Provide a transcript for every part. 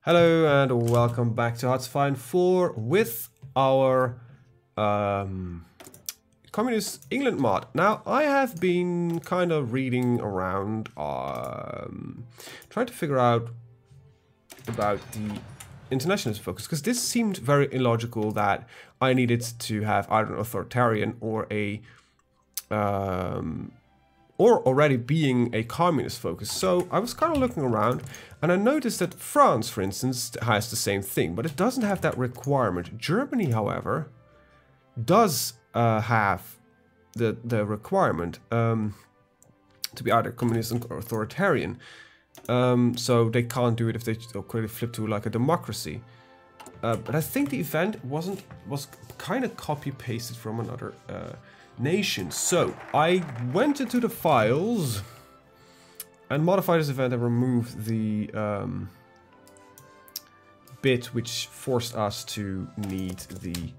Hello and welcome back to HoI4 with our Communist England mod. Now, I have been kind of reading around, trying to figure out about the internationalist focus, because this seemed very illogical that I needed to have either an authoritarian or a or already being a communist focus. So I was kind of looking around and I noticed that France, for instance, has the same thing, but it doesn't have that requirement. Germany, however, does have the requirement to be either communist or authoritarian. So they can't do it if they flip to like a democracy. But I think the event was kind of copy-pasted from another nation. So I went into the files and modified this event and removed the bit which forced us to need the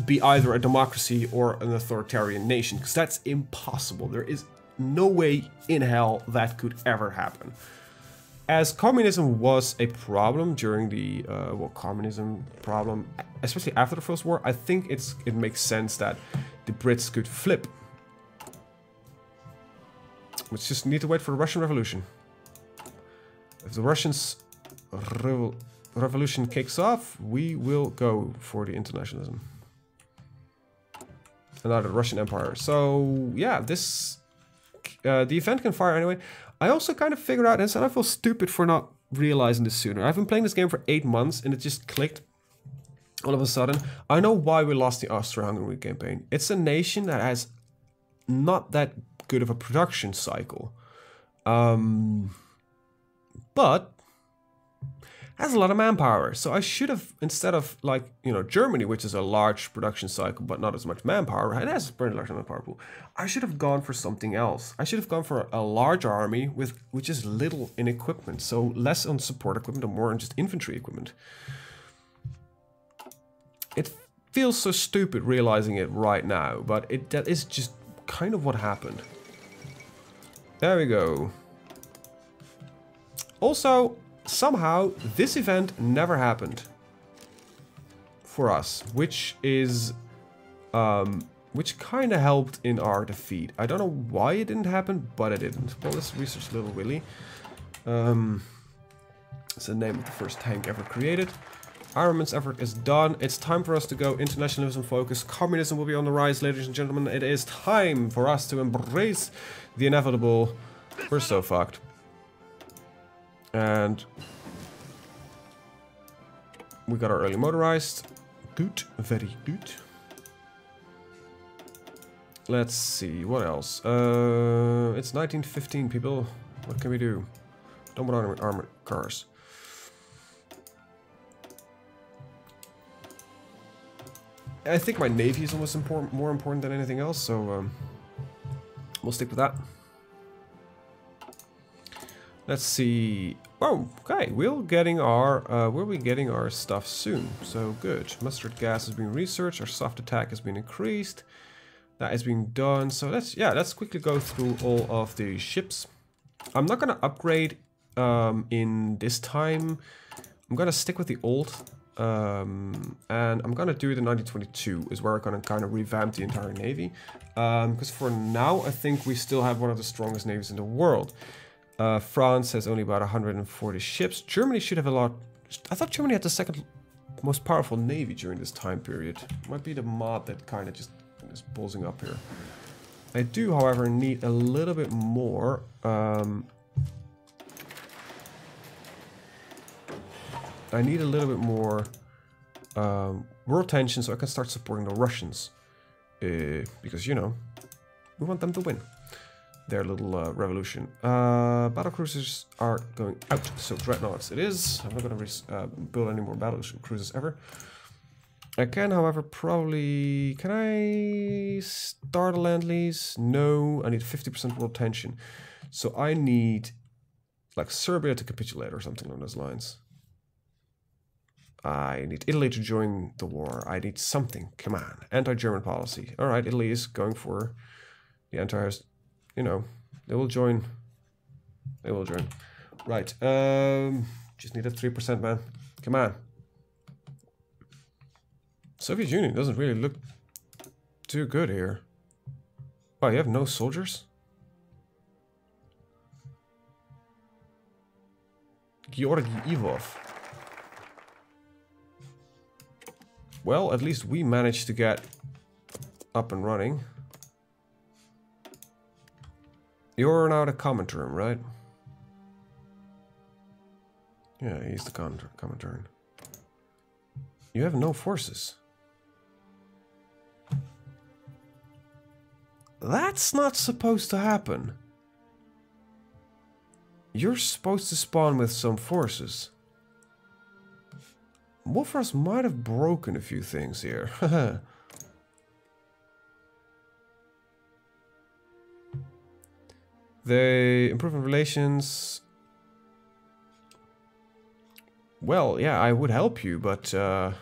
be either a democracy or an authoritarian nation, because that's impossible. There is no way in hell that could ever happen. As communism was a problem during the communism problem, especially after the First War, I think it makes sense that the Brits could flip. We just need to wait for the Russian Revolution. If the Russians revolution kicks off, we will go for the internationalism. Another Russian Empire. So yeah, this the event can fire anyway. I also kind of figured out, and I feel stupid for not realizing this sooner. I've been playing this game for 8 months and it just clicked all of a sudden. I know why we lost the Austro-Hungary campaign. It's a nation that has not that good of a production cycle. But has a lot of manpower. So I should have, instead of like, you know, Germany, which is a large production cycle but not as much manpower, it has a very large manpower pool. I should have gone for something else. I should have gone for a large army with which is little in equipment. So less on support equipment and more on just infantry equipment. It feels so stupid realizing it right now, but that is just kind of what happened. There we go. Also, somehow this event never happened for us, which is which kind of helped in our defeat. I don't know why it didn't happen, but it didn't. Well, let's research Little Willy. It's the name of the first tank ever created. Armaments effort is done. It's time for us to go internationalism focus. Communism will be on the rise, ladies and gentlemen. It is time for us to embrace the inevitable. We're so fucked. And we got our early motorized. Good, very good. Let's see, what else? It's 1915, people. What can we do? Don't want armored cars. I think my navy is almost more important than anything else, so we'll stick with that. Let's see. Oh, okay. We'll be getting our stuff soon. So good. Mustard gas has been researched. Our soft attack has been increased. That is being done. So let's quickly go through all of the ships. I'm not gonna upgrade in this time. I'm gonna stick with the old. And I'm gonna do the 1922 is where I'm gonna kind of revamp the entire navy. Because for now, I think we still have one of the strongest navies in the world. France has only about 140 ships. Germany should have a lot. I thought Germany had the second most powerful navy during this time period. Might be the mod that kind of just is bullsing up here. I do, however, need a little bit more. I need a little bit more world tension so I can start supporting the Russians. Because, you know, we want them to win their little revolution. Battle cruisers are going out, so dreadnoughts it is. I'm not going to build any more battle cruisers ever. I can, however, probably... Can I start a land lease? No, I need 50% world tension. So I need, like, Serbia to capitulate or something along those lines. I need Italy to join the war. I need something. Come on. Anti-German policy. Alright, Italy is going for the anti... You know, they will join. They will join. Right. Just need a 3%, man. Come on. Soviet Union doesn't really look too good here. Oh, you have no soldiers? Georgy Ivov. Well, at least we managed to get up and running. You're now the Comintern, right? Yeah, he's the Comintern. You have no forces. That's not supposed to happen. You're supposed to spawn with some forces. Wolfras might have broken a few things here. They improve relations. Well, yeah, I would help you, but I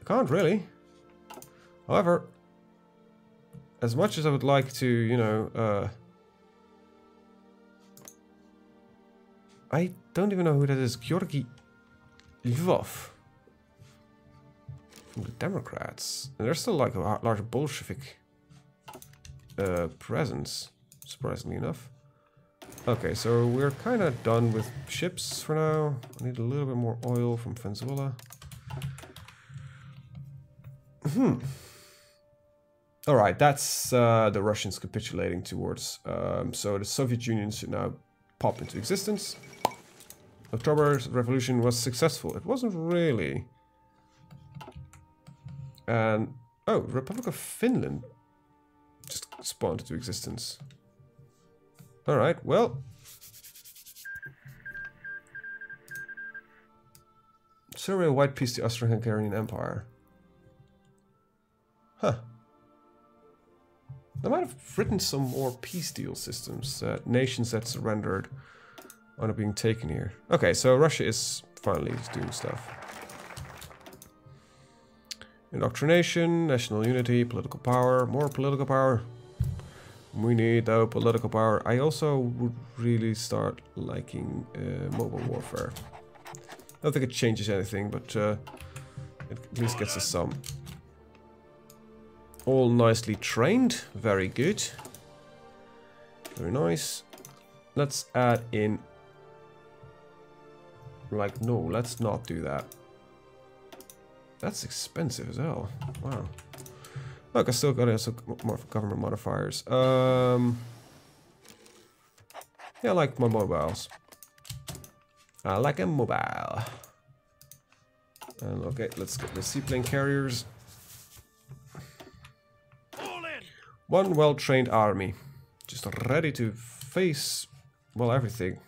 can't really. However, as much as I would like to, you know, I don't even know who that is. Georgy Lvov from the Democrats. And there's still like a large Bolshevik presence, surprisingly enough. Okay, so we're kind of done with ships for now. I need a little bit more oil from Venezuela. Alright, that's the Russians capitulating towards. So the Soviet Union should now pop into existence. October's revolution was successful. It wasn't really. And, oh, Republic of Finland just spawned into existence. Alright, well. Syria white peace to Austro-Hungarian Empire. Huh. I might have written some more peace deal systems. Nations that surrendered are not being taken here. Okay, so Russia is finally doing stuff. Indoctrination, national unity, political power, more political power. We need though political power. I also would really start liking mobile warfare. I don't think it changes anything, but it at least gets us some. All nicely trained, very good. Very nice. Let's add in. Like, no, let's not do that. That's expensive as hell. Wow. Look, I still got some more government modifiers. Yeah, I like my mobiles. I like a mobile. And okay, let's get the seaplane carriers. One well-trained army. Just ready to face, well, everything.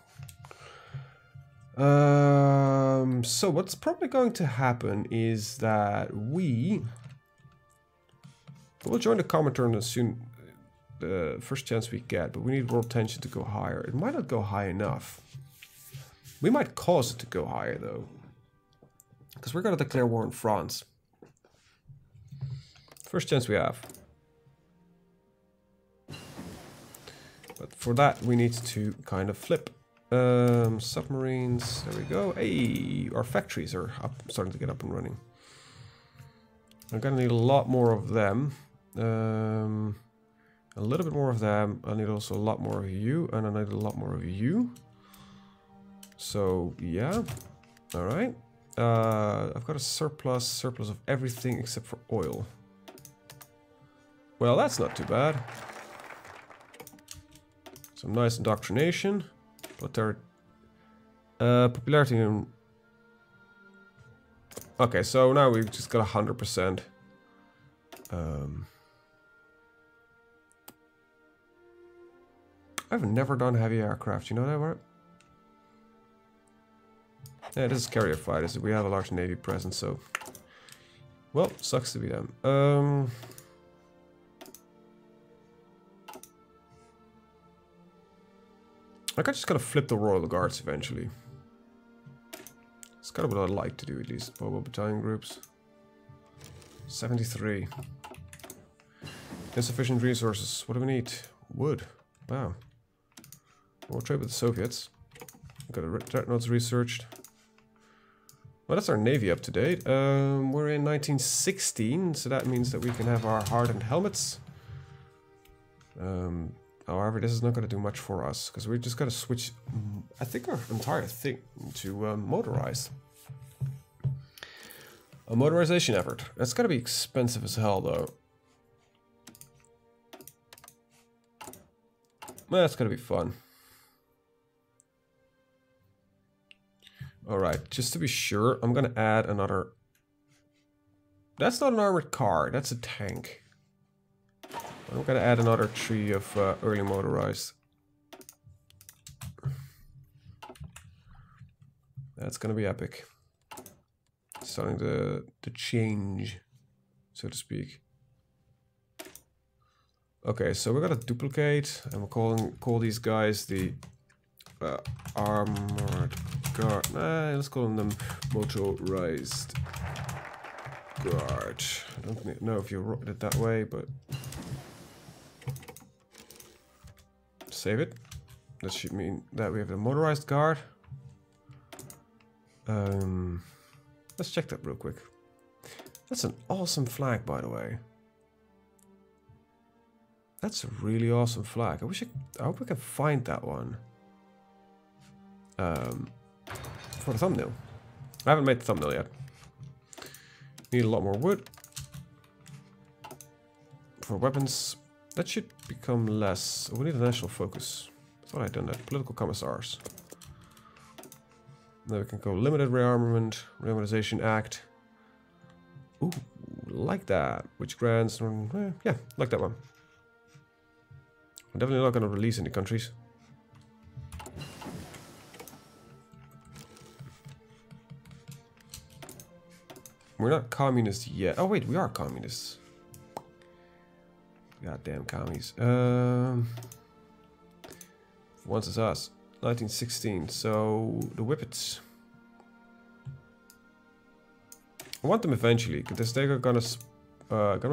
So what's probably going to happen is that we will join the Comintern as soon the first chance we get, but we need world tension to go higher. It might not go high enough. We might cause it to go higher though, because we're going to declare war on France. First chance we have. But for that we need to kind of flip. Submarines, there we go. Hey, our factories are starting to get up and running. I'm gonna need a lot more of them. A little bit more of them. I need also a lot more of you, and I need a lot more of you. So yeah, all right. I've got a surplus of everything except for oil. Well, that's not too bad. Some nice indoctrination. Popularity in... Okay, so now we've just got 100%. I've never done heavy aircraft, you know that, right? Yeah, this is carrier fighters. We have a large navy presence, so... Well, sucks to be them. I just gotta flip the Royal Guards eventually. It's kind of what I'd like to do, at least. Mobile battalion groups. 73. Insufficient resources. What do we need? Wood. Wow. We'll trade with the Soviets. Got a dreadnoughts researched. Well, that's our navy up to date. We're in 1916, so that means that we can have our hardened helmets. However, this is not going to do much for us, because we're just going to switch, I think, our entire thing to motorized. A motorization effort. That's going to be expensive as hell, though. Well, that's going to be fun. Alright, just to be sure, I'm going to add another... That's not an armored car, that's a tank. I'm going to add another tree of early motorized. That's going to be epic. Starting to change, so to speak. Okay, so we're going to duplicate, and we'll call these guys the armored guard. Let's call them motorized guard. I don't know if you wrote it that way, but save it. That should mean that we have the motorized guard. Let's check that real quick. That's an awesome flag, by the way. That's a really awesome flag. I hope we can find that one. For the thumbnail. I haven't made the thumbnail yet. Need a lot more wood. For weapons, that should become less. We need a national focus. I thought I'd done that. Political commissars. Then we can go limited rearmament, reorganization act. Ooh, like that. Which grants, yeah, like that one. I'm definitely not going to release any countries. We're not communists yet. Oh wait, we are communists. Goddamn commies. Once it's us. 1916. So the Whippets. I want them eventually, because they're gonna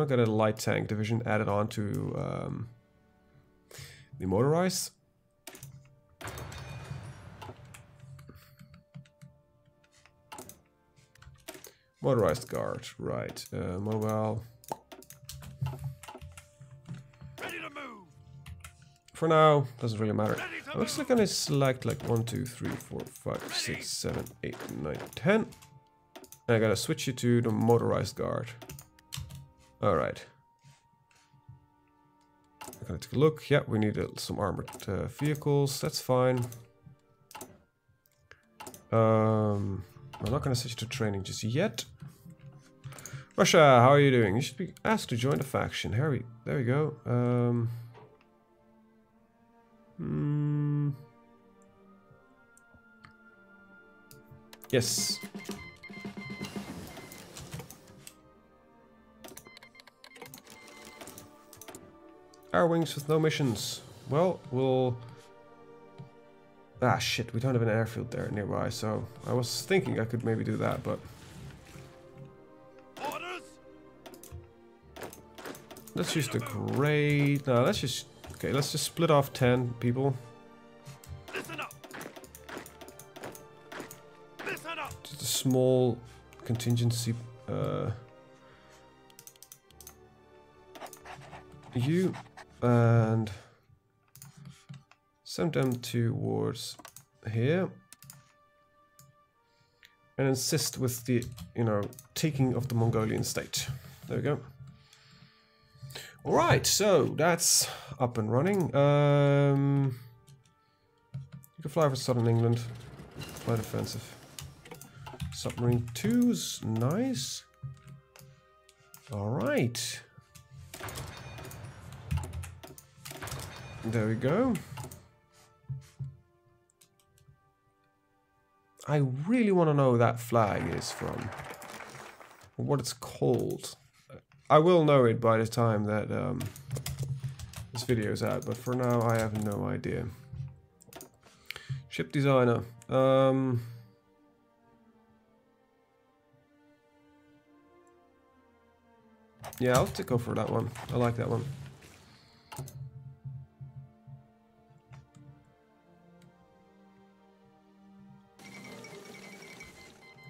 get a light tank division added on to the motorized. Motorized guard, right? Mobile. Ready to move. For now, doesn't really matter. I'm actually gonna select like 1, 2, 3, 4, 5, 6, 7, 8, 9, 10. And I gotta switch you to the motorized guard. Alright. I'm gonna take a look. Yeah, we need some armored vehicles. That's fine. I'm not gonna switch to training just yet. Russia, how are you doing? You should be asked to join the faction. Harry, there we go. Yes. Air wings with no missions. Well, we'll... Ah, shit, we don't have an airfield there nearby, so I was thinking I could maybe do that, but... Orders. Let's use the great... No, let's just... Okay, let's just split off 10 people. Listen up. Listen up. Just a small contingency... You... And... Send them towards here. And insist with the, you know, taking of the Mongolian state. There we go. Alright, so that's up and running. You can fly over southern England. Fly defensive. Submarine 2's nice. Alright. There we go. I really want to know who that flag is from. What it's called. I will know it by the time that this video is out, but for now I have no idea. Ship designer. Yeah, I'll go for that one. I like that one.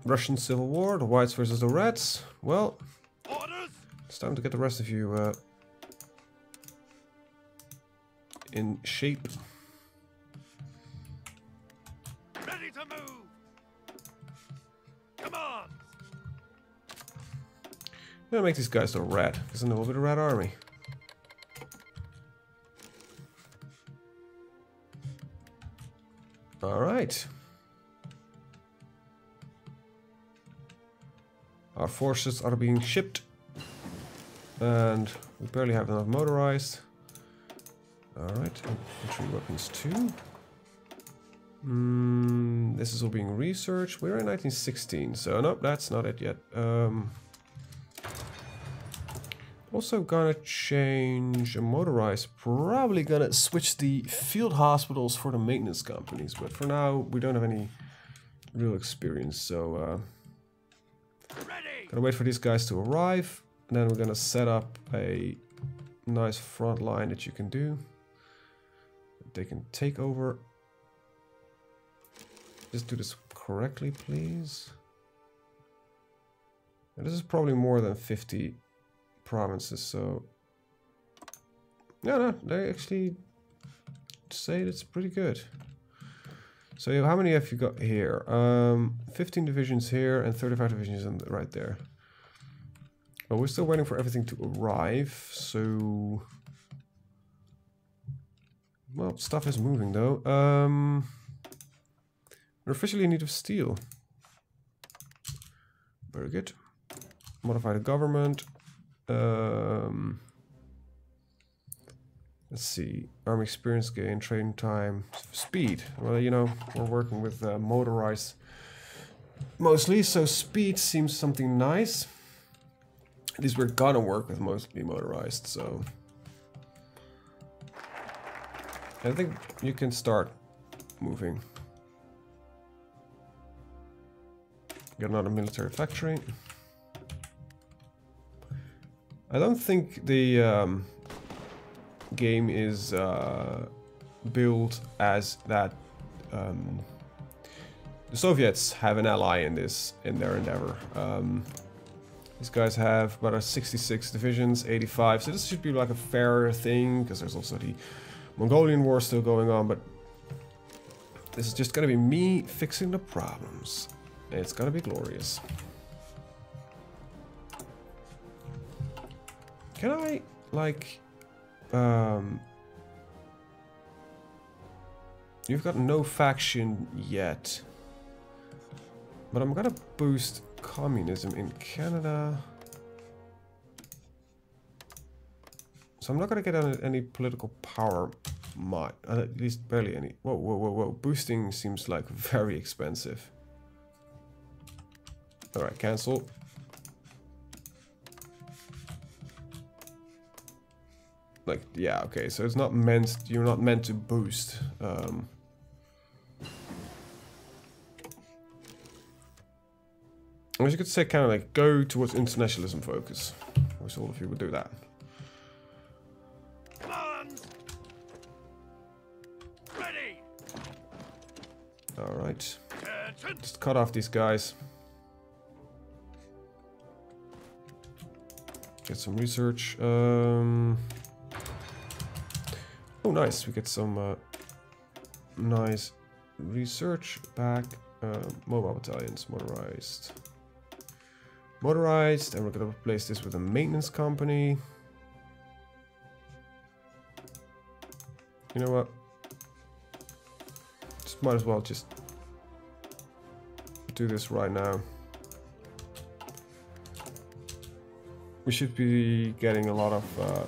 Russian Civil War, the Whites versus the Reds. Well, Orders. it's time to get the rest of you in shape. Ready to move. Commands. I'm gonna make these guys the red, because then there will be the Red Army. Alright. Our forces are being shipped. And we barely have enough motorized. Alright, infantry weapons too. This is all being researched. We're in 1916, so nope, that's not it yet. Also gonna change a motorized. Probably gonna switch the field hospitals for the maintenance companies, but for now we don't have any real experience, so Ready. gonna wait for these guys to arrive, and then we're gonna set up a nice front line that you can do. They can take over. Just do this correctly, please. And this is probably more than 50 provinces, so no, they actually say it's pretty good. So how many have you got here? 15 divisions here and 35 divisions right there. But we're still waiting for everything to arrive, so well, stuff is moving though. We're officially in need of steel. Very good. Modify the government. Let's see. Army experience gain, training time, speed. Well, you know, we're working with motorized mostly, so speed seems something nice. At least we're gonna work with mostly motorized, so I think you can start moving. Get another military factory. I don't think the game is built as that. The Soviets have an ally in their endeavor. These guys have about 66 divisions, 85. So this should be like a fair thing, because there's also the Mongolian War still going on. But this is just gonna be me fixing the problems. It's gonna be glorious. Can I, like, you've got no faction yet, but I'm gonna boost communism in Canada. So I'm not gonna get any political power, at least barely any. Whoa, whoa, whoa, whoa. Boosting seems like very expensive. Alright, cancel. Like, yeah, okay, so it's not meant, you're not meant to boost. I guess you could say kind of like go towards internationalism focus. I wish all of you would do that. Commands. Ready. Alright. Attention. Just cut off these guys. Get some research. Oh, nice. We get some nice research back. Mobile battalions, motorized. Motorized, and we're gonna replace this with a maintenance company. You know what? Just might as well just do this right now. We should be getting a lot of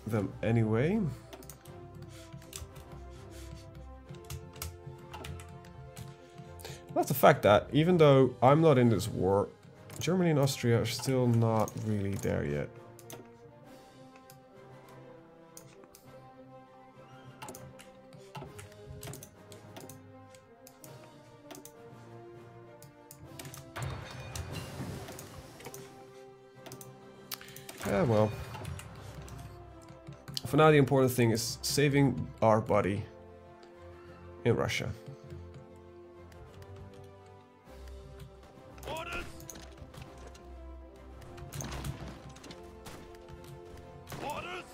them anyway. That's the fact that even though I'm not in this war, Germany and Austria are still not really there yet. Yeah, well. For now, the important thing is saving our buddy in Russia. Orders. Orders.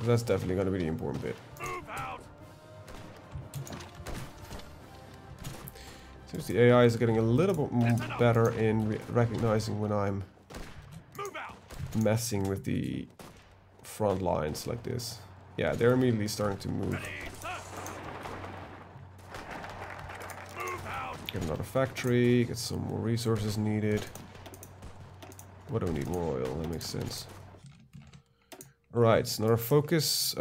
That's definitely going to be the important bit. Move out. Seems the AI is getting a little bit better in recognizing when I'm Move out. messing with the front lines like this. Yeah, they're immediately starting to move. Ready, sir. Move out. Get another factory, get some more resources needed. What do we need? More oil, that makes sense. Alright, so another focus.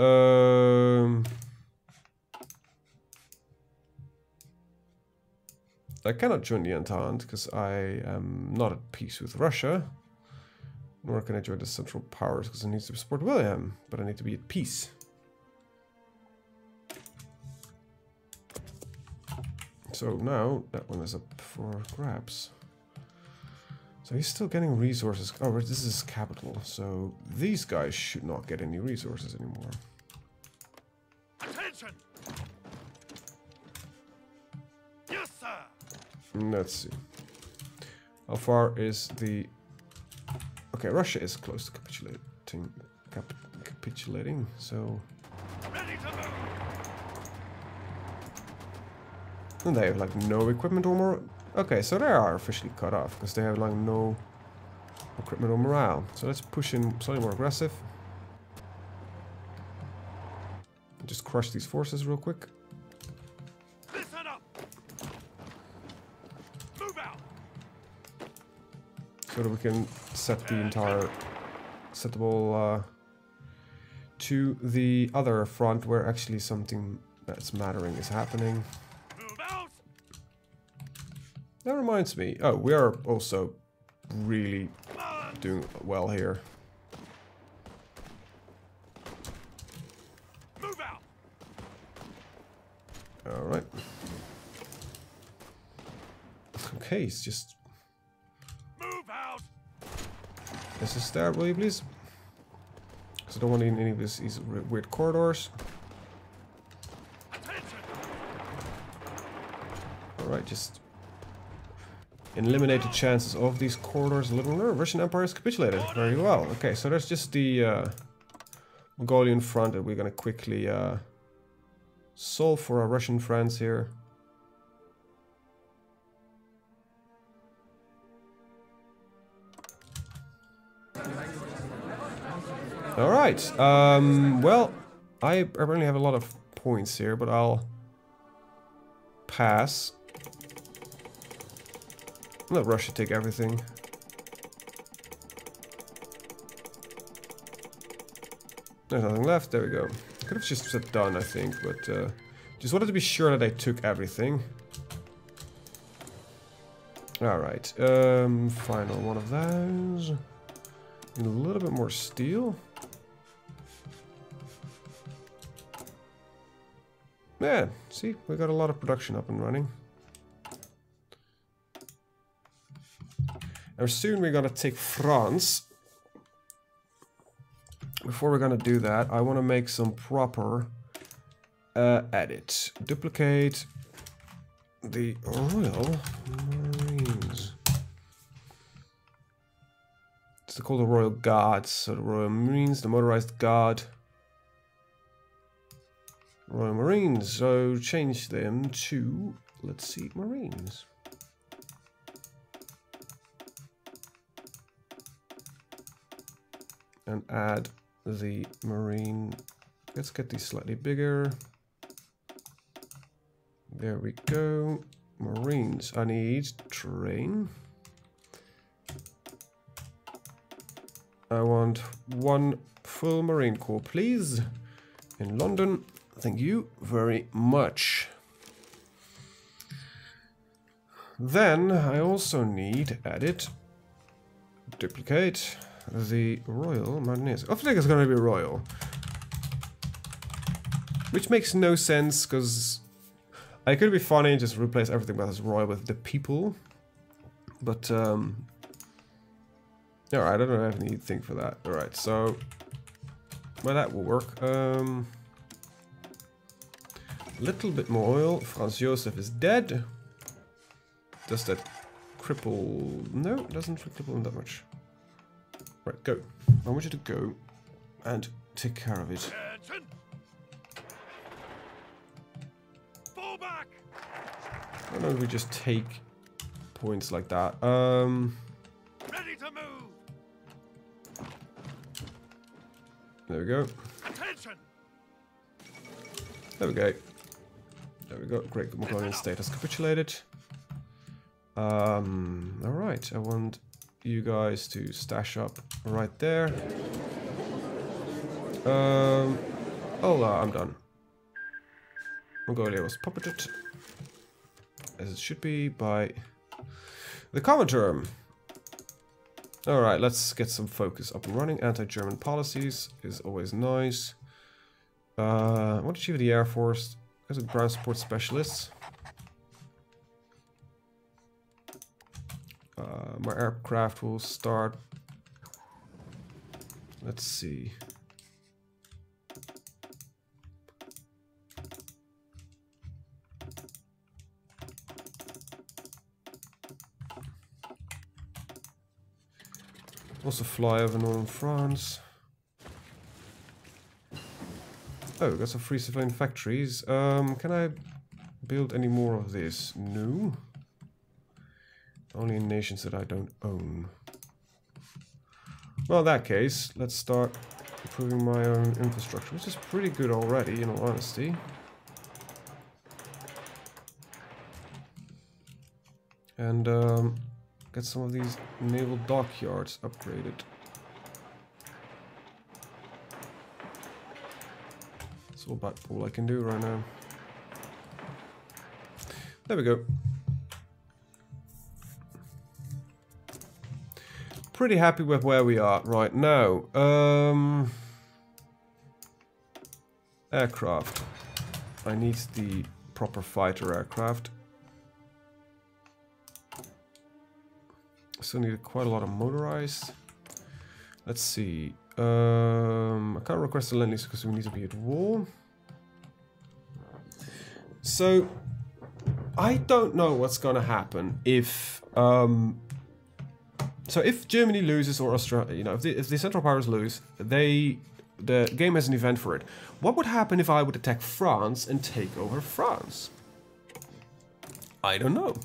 I cannot join the Entente because I am not at peace with Russia. Nor can I join the Central Powers because I need to support William, but I need to be at peace. So now that one is up for grabs. So he's still getting resources. Oh, this is capital. So these guys should not get any resources anymore. Attention. Yes, sir. Let's see. How far is the... Okay, Russia is close to capitulating, so... Ready to move. And they have like no equipment or more. Okay, so they are officially cut off because they have like no equipment or morale. So let's push in slightly more aggressive. Just crush these forces real quick. Listen up. Move out. So that we can set the entire settable to the other front where actually something that's mattering is happening. Move out. That reminds me. Oh, we are also really doing well here. Move out. Alright. Okay, it's just... Move out. This is there, will you please? Because I don't want any of these weird corridors. Attention. Alright, just... eliminate the chances of these corridors a little. Russian Empire has capitulated. Very well. Okay, so there's just the Mongolian front that we're gonna quickly solve for our Russian friends here. Alright, well, I apparently have a lot of points here, but I'll pass. Let Russia take everything. There's nothing left, there we go. Could have just said done, I think, but just wanted to be sure that I took everything. Alright, final one of those. Need a little bit more steel. Yeah, see, we got a lot of production up and running. And soon we're gonna take France. Before we're gonna do that, I want to make some proper edit. Duplicate the Royal Marines. It's called the Royal Guards. So the Royal Marines, the Motorized Guard. Royal Marines. So change them to, let's see, Marines. And add the Marine. Let's get these slightly bigger. There we go. Marines. I need terrain. I want one full Marine Corps, please. In London. Thank you very much. Then I also need edit. Duplicate. The Royal Marines. I think it's gonna be Royal. Which makes no sense, because I could be funny and just replace everything that is Royal with the people. But, alright, I don't have anything for that. Alright, so... well, that will work. Little bit more oil. Franz Josef is dead. does that cripple? No, it doesn't cripple them that much. Right, go. I want you to go and take care of it. Attention! Fall back! Why don't we just take points like that? Ready to move! There we go. Attention! There we go. There we go. Great Mongolian state has capitulated. Alright, I want you guys to stash up right there. Hola, I'm done. Mongolia was puppeted, as it should be, by the common term. Alright, let's get some focus up and running. Anti-German policies is always nice. I want to achieve the Air Force as a ground support specialist. My aircraft will start. Let's see. Also fly over northern France. Oh, got some free civilian factories. Can I build any more of this? No. Only in nations that I don't own. Well, in that case, let's start improving my own infrastructure, which is pretty good already, in all honesty. And get some of these naval dockyards upgraded. That's about all I can do right now. There we go. Pretty happy with where we are right now. Aircraft. I need the proper fighter aircraft. Still need quite a lot of motorized. Let's see. I can't request a lend-lease because we need to be at war. So I don't know what's gonna happen if so if Germany loses or Australia, you know, if the Central Powers lose, the game has an event for it. What would happen if I would attack France and take over France? I don't know.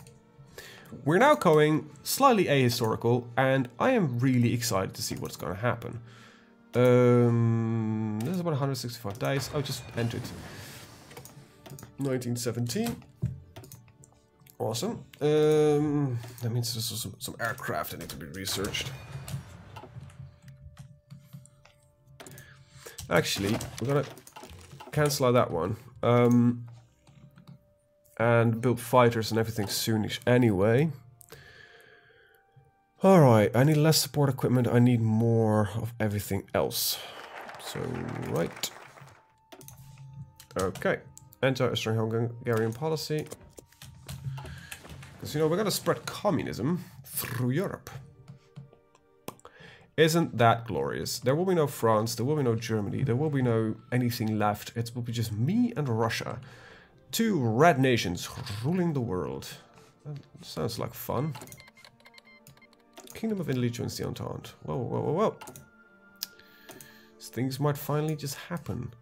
We're now going slightly ahistorical, and I am really excited to see what's going to happen. This is about 165 days. I just entered 1917. Awesome. That means there's some aircraft that need to be researched. Actually, we're gonna cancel out that one. And build fighters and everything soonish anyway. Alright, I need less support equipment, I need more of everything else. So, right. Okay. Anti-Austro-Hungarian policy. Because, you know, we're gonna spread communism through Europe. Isn't that glorious? There will be no France, there will be no Germany, there will be no anything left. It will be just me and Russia. Two red nations ruling the world. That sounds like fun. Kingdom of Italy joins the Entente. Whoa, whoa, whoa, whoa. Things might finally just happen.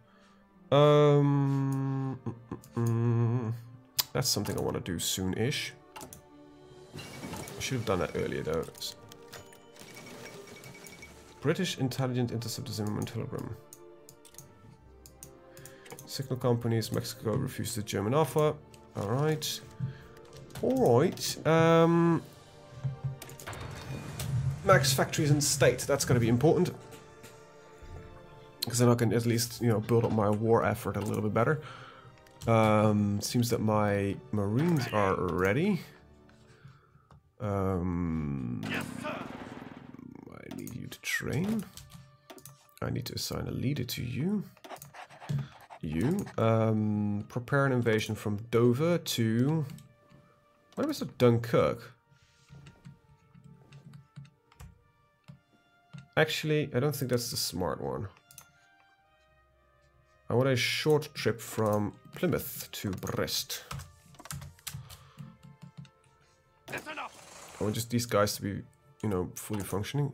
That's something I want to do soon-ish. I should have done that earlier, though. British intelligence interceptor Zimmerman telegram. Signal companies, Mexico refused the German offer. Alright. Alright. Max factories and state. That's going to be important. Because then I can at least, you know, build up my war effort a little bit better. Seems that my Marines are ready. Yes, sir. I need you to train. I need to assign a leader to you. You. Prepare an invasion from Dover to... What was it? Dunkirk. Actually, I don't think that's the smart one. I want a short trip from Plymouth to Brest. Listen up. I want just these guys to be, you know, fully functioning.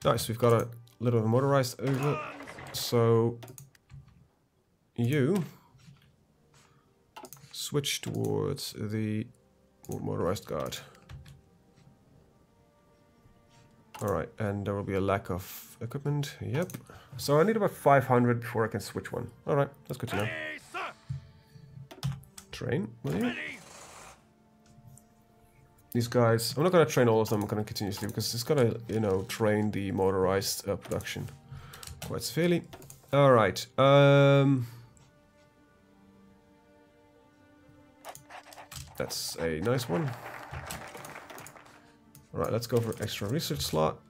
Nice, we've got a little bit of motorized over. So you switch towards the motorized guard. Alright, and there will be a lack of equipment. Yep. So I need about 500 before I can switch one. Alright, that's good to know. Ready, sir. Train, will you? Ready. These guys, I'm not going to train all of them, I'm going to continuously, because it's going to, you know, train the motorized production quite severely. Alright, that's a nice one. Alright, let's go for extra research slot.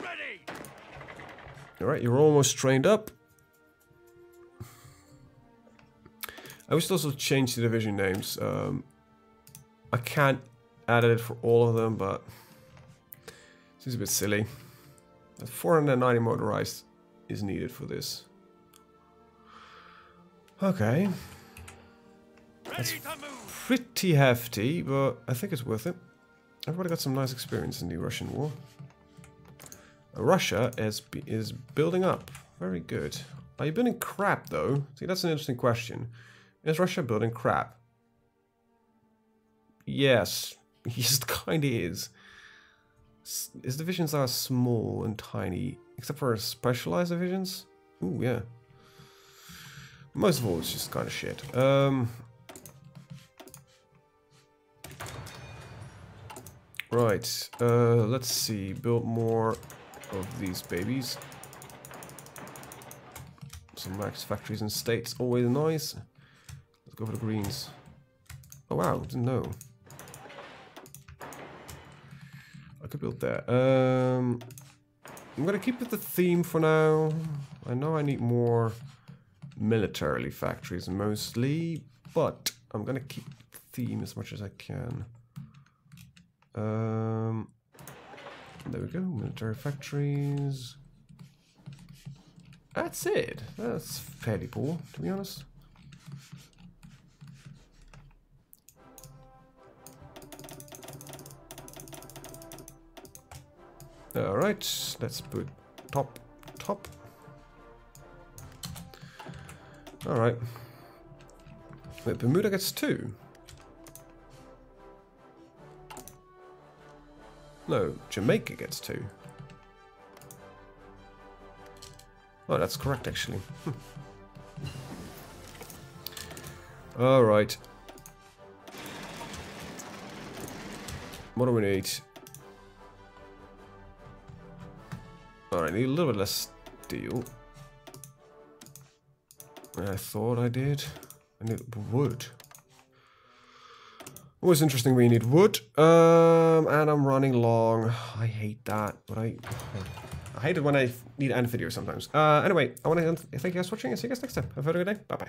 Ready. Alright, you're almost trained up. I wish to also change the division names. I can't add it for all of them, but it seems a bit silly. 490 motorized is needed for this. Okay. That's Ready to move. pretty hefty, but I think it's worth it. Everybody got some nice experience in the Russian war. Russia is building up. Very good. Are you building crap, though? See, that's an interesting question. Is Russia building crap? Yes. Yes, it kinda is. His divisions are small and tiny, except for specialized divisions. Ooh, yeah. Most of all, it's just kind of shit. Right. Let's see. Build more of these babies. Some max factories and states, always nice. Let's go for the greens. Oh wow, didn't know. I could build that. I'm gonna keep with the theme for now. I know I need more militarily factories mostly, but I'm gonna keep the theme as much as I can. There we go, military factories. That's it. That's fairly poor, to be honest. Alright, let's put top. Alright. Wait, Bermuda gets 2. No, Jamaica gets 2. Oh, that's correct, actually. Alright. What do we need? Alright, I need a little bit less steel. I thought I did. I need wood. Always interesting when you need wood. And I'm running long. I hate that, but I hate it when I need to end video sometimes. Anyway, I want to thank you guys for watching and see you guys next time. Have a good day. Bye bye.